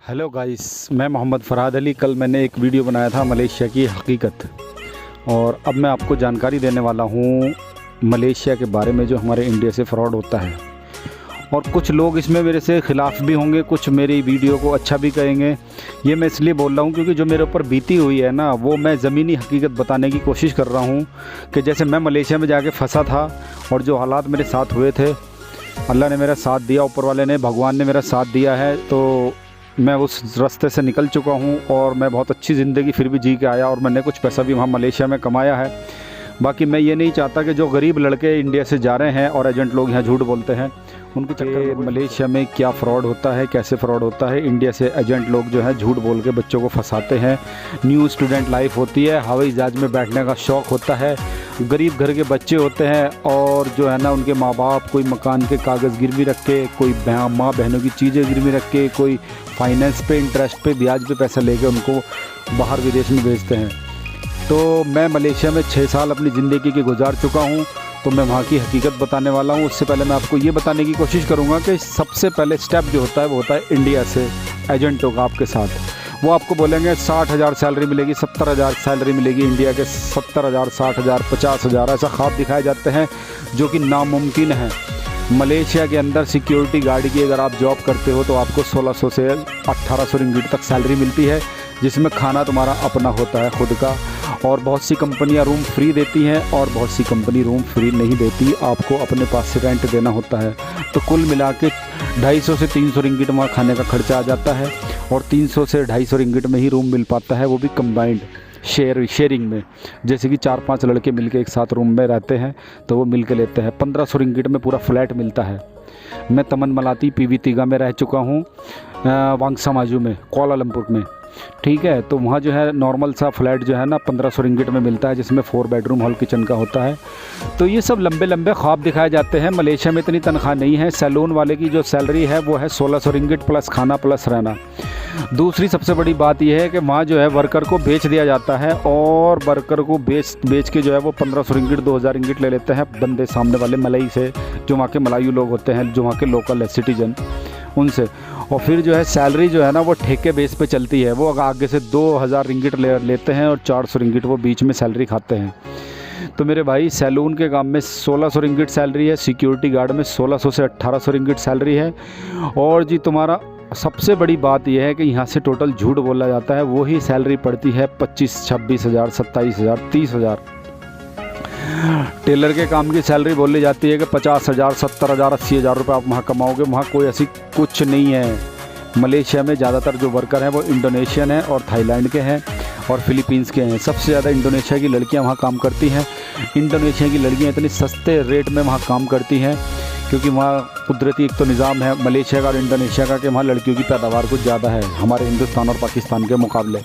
Hello guys, मैं मोहम्मद फ़रहाद अली। कल मैंने एक वीडियो बनाया था मलेशिया की हकीकत, और अब मैं आपको जानकारी देने वाला हूँ मलेशिया के बारे में जो हमारे इंडिया से फ़्रॉड होता है। और कुछ लोग इसमें मेरे से ख़िलाफ़ भी होंगे, कुछ मेरी वीडियो को अच्छा भी कहेंगे। ये मैं इसलिए बोल रहा हूँ क्योंकि जो मेरे ऊपर बीती हुई है ना, वो मैं ज़मीनी हकीकत बताने की कोशिश कर रहा हूँ कि जैसे मैं मलेशिया में जाके फंसा था और जो हालात मेरे साथ हुए थे, अल्लाह ने मेरा साथ दिया, ऊपर वाले ने, भगवान ने मेरा साथ दिया है, तो मैं उस रास्ते से निकल चुका हूँ और मैं बहुत अच्छी ज़िंदगी फिर भी जी के आया, और मैंने कुछ पैसा भी वहाँ मलेशिया में कमाया है। बाकी मैं ये नहीं चाहता कि जो गरीब लड़के इंडिया से जा रहे हैं और एजेंट लोग यहाँ झूठ बोलते हैं, उनके चक्कर में मलेशिया में क्या फ़्रॉड होता है, कैसे फ़्रॉड होता है। इंडिया से एजेंट लोग जो है झूठ बोल के बच्चों को फंसाते हैं। न्यू स्टूडेंट लाइफ होती है, हवाई जहाज़ में बैठने का शौक़ होता है, गरीब घर के बच्चे होते हैं, और जो है ना उनके माँ बाप कोई मकान के कागज़ गिरवी रख के, कोई माँ बहनों की चीज़ें गिरवी रख के, कोई फाइनेंस पे, इंटरेस्ट पे, ब्याज पे पैसा लेके उनको बाहर विदेश में भेजते हैं। तो मैं मलेशिया में 6 साल अपनी ज़िंदगी की गुजार चुका हूँ, तो मैं वहाँ की हकीकत बताने वाला हूँ। उससे पहले मैं आपको ये बताने की कोशिश करूँगा कि सबसे पहले स्टेप जो होता है वो होता है इंडिया से एजेंट होगा आपके साथ। वो आपको बोलेंगे 60,000 सैलरी मिलेगी, 70,000 सैलरी मिलेगी। इंडिया के 70,000, 60,000, 50,000 ऐसा ख्वाब दिखाए जाते हैं जो कि नामुमकिन है। मलेशिया के अंदर सिक्योरिटी गार्ड की अगर आप जॉब करते हो तो आपको 1600 से 1800 रिंगिट तक सैलरी मिलती है, जिसमें खाना तुम्हारा अपना होता है खुद का। और बहुत सी कंपनियां रूम फ्री देती हैं और बहुत सी कंपनी रूम फ्री नहीं देती, आपको अपने पास से रेंट देना होता है। तो कुल मिला के 250 से 300 रिंगिट वहाँ खाने का खर्चा आ जाता है, और 300 से 250 रिंगिट में ही रूम मिल पाता है, वो भी कंबाइंड शेयरिंग में। जैसे कि 4-5 लड़के मिलके एक साथ रूम में रहते हैं तो वो मिल के लेते हैं। 1500 रिंगिट में पूरा फ्लैट मिलता है। मैं तमन मलाती पीवी तीगा में रह चुका हूँ, वांगसा माजू में, कुआलालंपुर में, ठीक है। तो वहाँ जो है नॉर्मल सा फ्लैट जो है ना 1500 रिंगिट में मिलता है, जिसमें 4 बेडरूम हॉल किचन का होता है। तो ये सब लंबे लंबे ख्वाब दिखाए जाते हैं। मलेशिया में इतनी तनख्वाह नहीं है। सैलून वाले की जो सैलरी है वो है 1600 रिंगिट प्लस खाना प्लस रहना। दूसरी सबसे बड़ी बात यह है कि वहाँ जो है वर्कर को बेच दिया जाता है, और वर्कर को बेच के जो है वो 1500 रिंगिट 2000 रिंगिट ले लेते हैं बंदे सामने वाले मलई से, जो वहाँ के मलायू लोग होते हैं, जो वहाँ के लोकल है सिटीजन, उनसे। और फिर जो है सैलरी जो है ना वो ठेके बेस पे चलती है। वो आगे से 2000 रिंगिट लेते हैं और 400 रिंगिट वो बीच में सैलरी खाते हैं। तो मेरे भाई, सैलून के काम में 1600 रिंगिट सैलरी है, सिक्योरिटी गार्ड में 1600 से 1800 रिंगिट सैलरी है। और जी तुम्हारा सबसे बड़ी बात यह है कि यहाँ से टोटल झूठ बोला जाता है, वही सैलरी पड़ती है 25-26 हज़ार, 27 हज़ार, 30 हज़ार। टेलर के काम की सैलरी बोली जाती है कि 50 हज़ार, 70 हज़ार, 80 हज़ार रुपये आप वहाँ कमाओगे। वहाँ कोई ऐसी कुछ नहीं है। मलेशिया में ज़्यादातर जो वर्कर हैं वो इंडोनेशियन हैं और थाईलैंड के हैं और फिलीपींस के हैं। सबसे ज़्यादा इंडोनेशिया की लड़कियाँ वहाँ काम करती हैं। इंडोनेशिया की लड़कियाँ इतनी सस्ते रेट में वहाँ काम करती हैं क्योंकि वहाँ कुदरती एक तो निज़ाम है मलेशिया का और इंडोनेशिया का कि वहाँ लड़कियों की पैदावार कुछ ज़्यादा है हमारे हिंदुस्तान और पाकिस्तान के मुकाबले।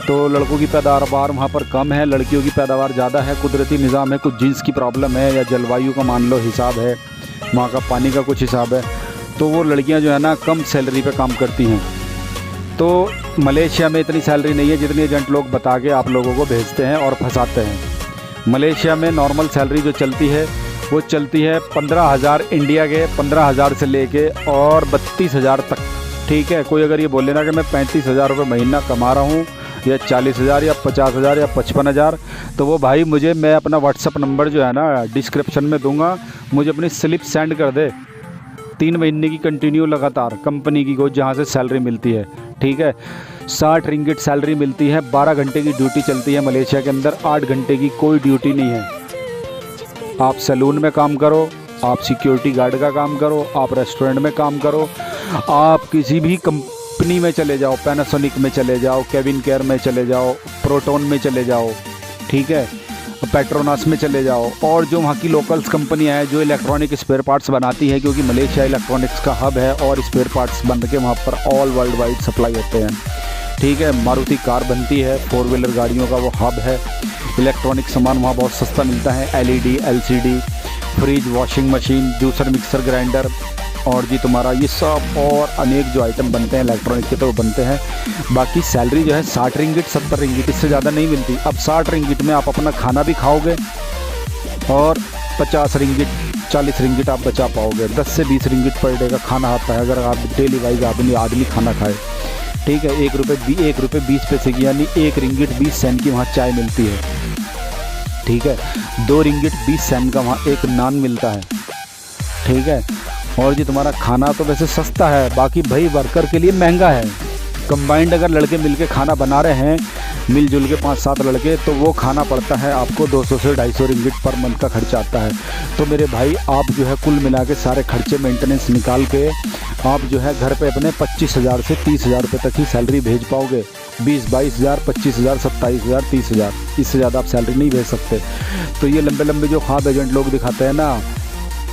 तो लड़कों की पैदावार वहाँ पर कम है, लड़कियों की पैदावार ज़्यादा है। कुदरती निज़ाम है, कुछ जीन्स की प्रॉब्लम है या जलवायु का मान लो हिसाब है, वहाँ का पानी का कुछ हिसाब है, तो वो लड़कियाँ जो है ना कम सैलरी पे काम करती हैं। तो मलेशिया में इतनी सैलरी नहीं है जितनी एजेंट लोग बता के आप लोगों को भेजते हैं और फंसाते हैं। मलेशिया में नॉर्मल सैलरी जो चलती है वो चलती है 15,000 इंडिया के, 15,000 से लेके और 32,000 तक, ठीक है। कोई अगर ये बोले ना कि मैं 35,000 रुपये महीना कमा रहा हूँ या 40,000 या 50,000 या 55,000, तो वो भाई मुझे, मैं अपना व्हाट्सअप नंबर जो है ना डिस्क्रिप्शन में दूंगा, मुझे अपनी स्लिप सेंड कर दे 3 महीने की कंटिन्यू लगातार कंपनी की को जहाँ से सैलरी मिलती है, ठीक है। 60 रिंगिट सैलरी मिलती है, 12 घंटे की ड्यूटी चलती है मलेशिया के अंदर, 8 घंटे की कोई ड्यूटी नहीं है। आप सैलून में काम करो, आप सिक्योरिटी गार्ड का काम करो, आप रेस्टोरेंट में काम करो, आप किसी भी कंपनी में चले जाओ, पैनासोनिक में चले जाओ, केविन केयर में चले जाओ, प्रोटोन में चले जाओ, ठीक है, पेट्रोनास में चले जाओ, और जो वहाँ की लोकल्स कंपनियाँ हैं जो इलेक्ट्रॉनिक स्पेयर पार्ट्स बनाती है, क्योंकि मलेशिया इलेक्ट्रॉनिक्स का हब है और स्पेयर पार्ट्स बन के वहाँ पर ऑल वर्ल्ड वाइड सप्लाई होते हैं, ठीक है। मारुति कार बनती है, 4 व्हीलर गाड़ियों का वो हब है। इलेक्ट्रॉनिक सामान वहाँ बहुत सस्ता मिलता है, LED, LCD, fridge, washing machine, juicer, mixer, grinder, और जी तुम्हारा ये सब और अनेक जो आइटम बनते हैं इलेक्ट्रॉनिक के तो वो बनते हैं। बाकी सैलरी जो है 60 रिंगिट, 70 रिंगिट, इससे ज़्यादा नहीं मिलती। अब 60 रिंगिट में आप अपना खाना भी खाओगे और 50 रिंगिट 40 रिंगिट आप बचा पाओगे। 10 से 20 रिंगिट पर डे का खाना आता है अगर आप डेली वाइज आदमी खाना खाए, ठीक है। 1 रुपये 20 पैसे की यानी 1 रिंगिट 20 सेंट की वहाँ चाय मिलती है, ठीक है। 2 रिंगिट 20 सेंट का वहाँ एक नान मिलता है, ठीक है। और जी तुम्हारा खाना तो वैसे सस्ता है, बाकी भाई वर्कर के लिए महंगा है। कंबाइंड अगर लड़के मिलके खाना बना रहे हैं मिलजुल के 5-7 लड़के, तो वो खाना पड़ता है आपको 200 से 250 रिंगिट पर मंथ का खर्चा आता है। तो मेरे भाई आप जो है कुल मिला के सारे खर्चे मेंटेनेंस निकाल के आप जो है घर पे अपने 25,000 से 30,000 रुपये तक ही सैलरी भेज पाओगे। 20-22,000, 25,000, 27,000, 30,000, इससे ज़्यादा आप सैलरी नहीं भेज सकते। तो ये लंबे लंबे जो ख्वाब एजेंट लोग दिखाते हैं ना,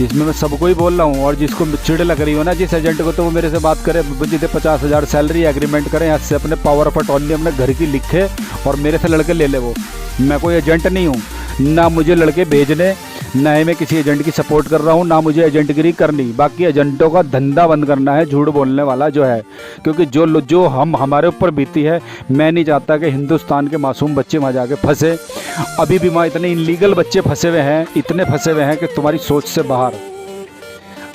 इसमें मैं सबको ही बोल रहा हूँ, और जिसको चिड़ लग रही हो ना जिस एजेंट को, तो वो मेरे से बात करे, जिसे 50,000 सैलरी एग्रीमेंट करें यहाँ से अपने पावर ऑफ अटॉर्नी अपने घर की लिखे और मेरे से लड़के ले ले। वो मैं कोई एजेंट नहीं हूँ, ना मुझे लड़के भेजने, ना ही मैं किसी एजेंट की सपोर्ट कर रहा हूँ, ना मुझे एजेंटगिरी करनी। बाकी एजेंटों का धंधा बंद करना है, झूठ बोलने वाला जो है, क्योंकि जो हमारे ऊपर बीती है, मैं नहीं चाहता कि हिंदुस्तान के मासूम बच्चे वहाँ जाके फंसे। अभी भी वहाँ इतने इलीगल बच्चे फंसे हुए हैं, इतने फंसे हुए हैं कि तुम्हारी सोच से बाहर।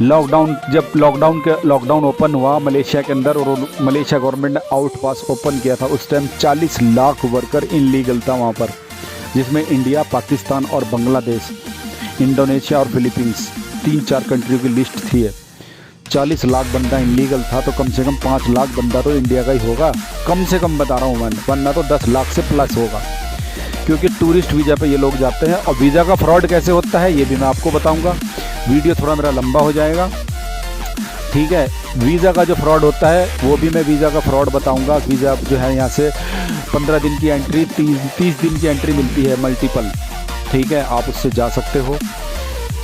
जब लॉकडाउन ओपन हुआ मलेशिया के अंदर और मलेशिया गवर्नमेंट ने आउट पास ओपन किया था, उस टाइम 40 लाख वर्कर इलीगल था वहाँ पर, जिसमें इंडिया, पाकिस्तान और बांग्लादेश, इंडोनेशिया और फिलीपींस 3-4 कंट्रियों की लिस्ट थी। 40 लाख बंदा इलीगल था, तो कम से कम 5 लाख बंदा तो इंडिया का ही होगा, कम से कम बता रहा हूँ मैं, वरना तो 10 लाख से प्लस होगा, क्योंकि टूरिस्ट वीज़ा पे ये लोग जाते हैं। और वीज़ा का फ्रॉड कैसे होता है ये भी मैं आपको बताऊंगा, वीडियो थोड़ा मेरा लंबा हो जाएगा, ठीक है। वीज़ा का जो फ्रॉड होता है वो भी मैं वीज़ा का फ्रॉड बताऊंगा। वीज़ा जो है यहाँ से 15 दिन की एंट्री, 30 दिन की एंट्री मिलती है मल्टीपल, ठीक है, आप उससे जा सकते हो।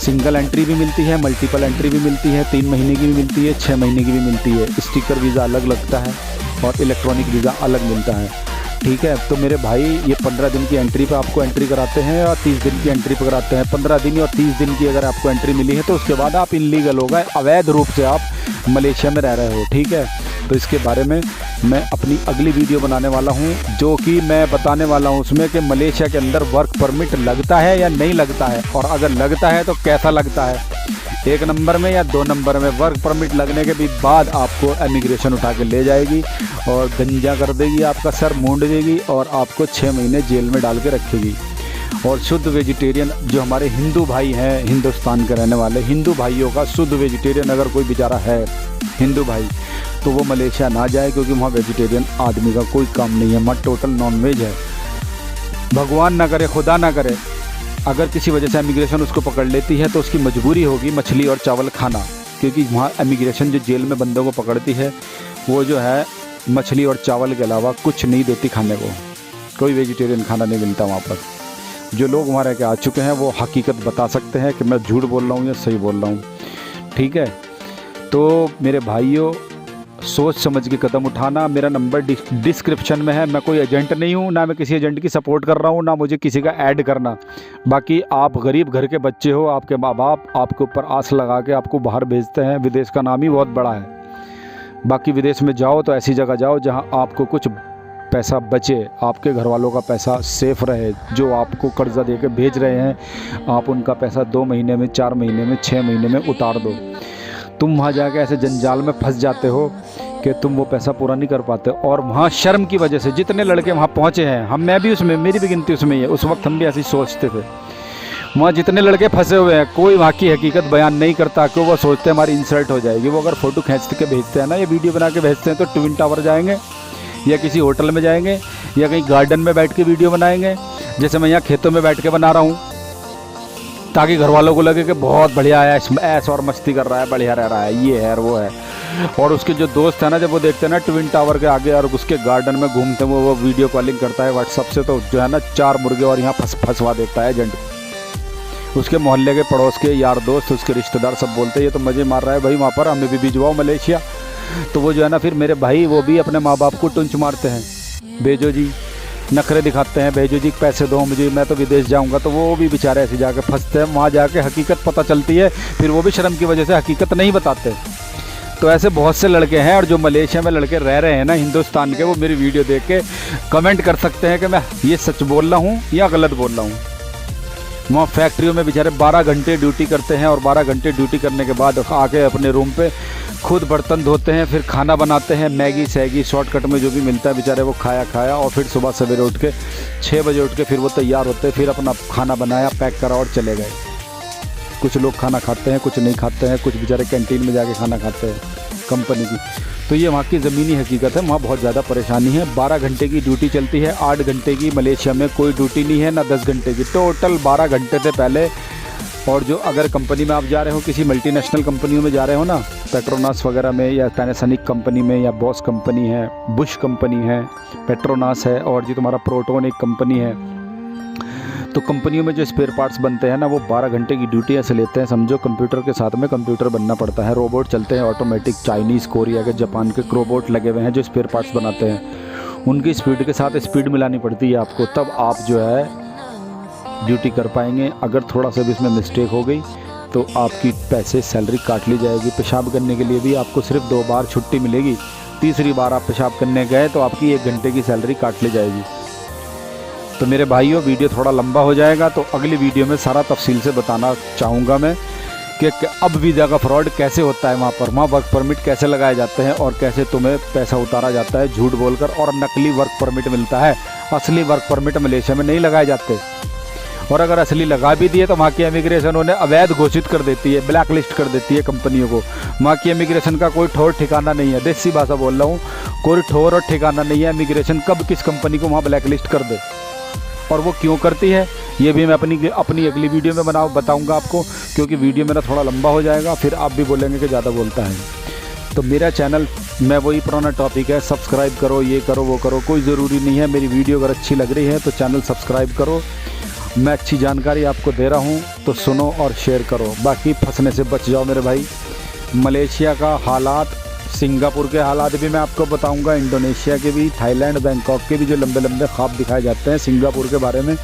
सिंगल एंट्री भी मिलती है, मल्टीपल एंट्री भी मिलती है, 3 महीने की भी मिलती है, 6 महीने की भी मिलती है। स्टिकर वीज़ा अलग लगता है और इलेक्ट्रॉनिक वीज़ा अलग मिलता है, ठीक है। तो मेरे भाई ये 15 दिन की एंट्री पे आपको एंट्री कराते हैं और 30 दिन की एंट्री पे कराते हैं। 15 दिन और 30 दिन की अगर आपको एंट्री मिली है तो उसके बाद आप इलीगल हो गए, अवैध रूप से आप मलेशिया में रह रहे हो, ठीक है। तो इसके बारे में मैं अपनी अगली वीडियो बनाने वाला हूं, जो कि मैं बताने वाला हूं उसमें कि मलेशिया के अंदर वर्क परमिट लगता है या नहीं लगता है, और अगर लगता है तो कैसा लगता है, 1 नंबर में या 2 नंबर में। वर्क परमिट लगने के भी बाद आपको इमिग्रेशन उठा के ले जाएगी और गंजा कर देगी, आपका सर मूंड देगी और आपको 6 महीने जेल में डाल के रखेगी। और शुद्ध वेजिटेरियन जो हमारे हिंदू भाई हैं, हिंदुस्तान के रहने वाले हिंदू भाइयों का शुद्ध वेजिटेरियन अगर कोई बेचारा है हिंदू भाई, तो वो मलेशिया ना जाए, क्योंकि वहाँ वेजिटेरियन आदमी का कोई काम नहीं है, वहाँ टोटल नॉनवेज है। भगवान ना करे, खुदा ना करे, अगर किसी वजह से इमिग्रेशन उसको पकड़ लेती है तो उसकी मजबूरी होगी मछली और चावल खाना, क्योंकि वहाँ इमिग्रेशन जो जेल में बंदों को पकड़ती है वो जो है मछली और चावल के अलावा कुछ नहीं देती खाने को, कोई वेजिटेरियन खाना नहीं मिलता वहाँ पर। जो लोग वहाँ रह के आ चुके हैं वो हकीकत बता सकते हैं कि मैं झूठ बोल रहा हूँ या सही बोल रहा हूँ, ठीक है। तो मेरे भाइयों, सोच समझ के कदम उठाना। मेरा नंबर डिस्क्रिप्शन में है। मैं कोई एजेंट नहीं हूँ, ना मैं किसी एजेंट की सपोर्ट कर रहा हूँ, ना मुझे किसी का ऐड करना। बाकी आप गरीब घर के बच्चे हो, आपके माँ बाप आपके ऊपर आस लगा के आपको बाहर भेजते हैं, विदेश का नाम ही बहुत बड़ा है। बाकी विदेश में जाओ तो ऐसी जगह जाओ जहाँ आपको कुछ पैसा बचे, आपके घर वालों का पैसा सेफ रहे, जो आपको कर्जा दे के भेज रहे हैं आप उनका पैसा 2 महीने में, 4 महीने में, 6 महीने में उतार दो। तुम वहाँ जाके ऐसे जंजाल में फंस जाते हो कि तुम वो पैसा पूरा नहीं कर पाते। और वहाँ शर्म की वजह से जितने लड़के वहाँ पहुँचे हैं, मैं भी उसमें, मेरी भी गिनती उसमें ही है, उस वक्त हम भी ऐसे सोचते थे। वहाँ जितने लड़के फंसे हुए हैं, कोई वहाँ की हकीकत बयान नहीं करता, क्यों? वो सोचते हैं हमारी इंसल्ट हो जाएगी। वो अगर फ़ोटो खींच के भेजते हैं ना, ये वीडियो बना के भेजते हैं, तो ट्विन टावर जाएंगे या किसी होटल में जाएंगे या कहीं गार्डन में बैठ के वीडियो बनाएंगे, जैसे मैं यहाँ खेतों में बैठ के बना रहा हूँ, ताकि घर वालों को लगे कि बहुत बढ़िया है, ऐश और मस्ती कर रहा है, बढ़िया रह रहा है, ये है और वो है। और उसके जो दोस्त हैं ना, जब वो देखते हैं ना ट्विन टावर के आगे और उसके गार्डन में घूमते हैं, वो वीडियो कॉलिंग करता है व्हाट्सअप से, तो जो है ना 4 मुर्गे और यहाँ फंसवा देता है एजेंट। उसके मोहल्ले के, पड़ोस के यार दोस्त, उसके रिश्तेदार सब बोलते हैं ये तो मज़े मार रहा है भाई वहाँ पर, हमें भी भिजवाओ मलेशिया। तो वो जो है ना, फिर मेरे भाई वो भी अपने माँ बाप को टुंच मारते हैं, भेजो जी, नखरे दिखाते हैं, भेजो जी पैसे दो मुझे, मैं तो विदेश जाऊंगा। तो वो भी बेचारे ऐसे जाके फंसते हैं, वहाँ जाके हकीकत पता चलती है, फिर वो भी शर्म की वजह से हकीकत नहीं बताते। तो ऐसे बहुत से लड़के हैं, और जो मलेशिया में लड़के रह रहे हैं ना हिंदुस्तान के, वो मेरी वीडियो देख के कमेंट कर सकते हैं कि मैं ये सच बोल रहा हूँ या गलत बोल रहा हूँ। वहाँ फैक्ट्रियों में बेचारे 12 घंटे ड्यूटी करते हैं और 12 घंटे ड्यूटी करने के बाद आके अपने रूम पे खुद बर्तन धोते हैं, फिर खाना बनाते हैं, मैगी सैगी शॉर्टकट में जो भी मिलता है बेचारे वो खाया और फिर सुबह सवेरे उठ के 6 बजे उठ के फिर वो तैयार होते हैं, फिर अपना खाना बनाया, पैक करा और चले गए। कुछ लोग खाना खाते हैं, कुछ नहीं खाते हैं, कुछ बेचारे कैंटीन में जाके खाना खाते हैं कंपनी की। तो ये वहाँ की ज़मीनी हकीकत है, वहाँ बहुत ज़्यादा परेशानी है। 12 घंटे की ड्यूटी चलती है, 8 घंटे की मलेशिया में कोई ड्यूटी नहीं है, ना 10 घंटे की, टोटल 12 घंटे से पहले। और जो अगर कंपनी में आप जा रहे हो, किसी मल्टीनेशनल कंपनियों में जा रहे हो ना, पेट्रोनास वगैरह में या पैनासोनिक कंपनी में या बॉस कंपनी है, बुश कंपनी है, पेट्रोनास है और जो तुम्हारा प्रोटोन एक कंपनी है, तो कंपनियों में जो स्पेयर पार्ट्स बनते हैं ना वो 12 घंटे की ड्यूटी ऐसे लेते हैं, समझो कंप्यूटर के साथ में कंप्यूटर बनना पड़ता है। रोबोट चलते हैं ऑटोमेटिक, चाइनीज़, कोरिया के, जापान के रोबोट लगे हुए हैं जो स्पेयर पार्ट्स बनाते हैं। उनकी स्पीड के साथ स्पीड मिलानी पड़ती है आपको, तब आप जो है ड्यूटी कर पाएंगे। अगर थोड़ा सा भी इसमें मिस्टेक हो गई तो आपकी पैसे सैलरी काट ली जाएगी। पेशाब करने के लिए भी आपको सिर्फ 2 बार छुट्टी मिलेगी, तीसरी बार आप पेशाब करने गए तो आपकी 1 घंटे की सैलरी काट ली जाएगी। तो मेरे भाइयों, वीडियो थोड़ा लंबा हो जाएगा, तो अगली वीडियो में सारा तफसील से बताना चाहूँगा मैं कि अब वीज़ा का फ्रॉड कैसे होता है, वहाँ वर्क परमिट कैसे लगाए जाते हैं और कैसे तुम्हें पैसा उतारा जाता है झूठ बोलकर, और नकली वर्क परमिट मिलता है। असली वर्क परमिट मलेशिया में नहीं लगाए जाते, और अगर असली लगा भी दिए तो वहाँ की इमिग्रेशन उन्हें अवैध घोषित कर देती है, ब्लैक लिस्ट कर देती है कंपनियों को। वहाँ की इमिग्रेशन का कोई ठोर ठिकाना नहीं है, देसी भाषा बोल रहा हूँ, कोई ठोर और ठिकाना नहीं है। इमिग्रेशन कब किस कंपनी को वहाँ ब्लैक लिस्ट कर दे और वो क्यों करती है, ये भी मैं अपनी अगली वीडियो में बताऊंगा आपको, क्योंकि वीडियो मेरा थोड़ा लंबा हो जाएगा, फिर आप भी बोलेंगे कि ज़्यादा बोलता है। तो मेरा चैनल में वही पुराना टॉपिक है, सब्सक्राइब करो, ये करो वो करो, कोई ज़रूरी नहीं है। मेरी वीडियो अगर अच्छी लग रही है तो चैनल सब्सक्राइब करो। मैं अच्छी जानकारी आपको दे रहा हूँ तो सुनो और शेयर करो, बाकी फंसने से बच जाओ मेरे भाई। मलेशिया का हालात, सिंगापुर के हालात भी मैं आपको बताऊंगा, इंडोनेशिया के भी, थाईलैंड, बैंकॉक के भी जो लंबे लंबे ख्वाब दिखाए जाते हैं सिंगापुर के बारे में,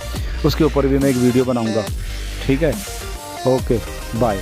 उसके ऊपर भी मैं एक वीडियो बनाऊंगा। ठीक है, ओके, बाय।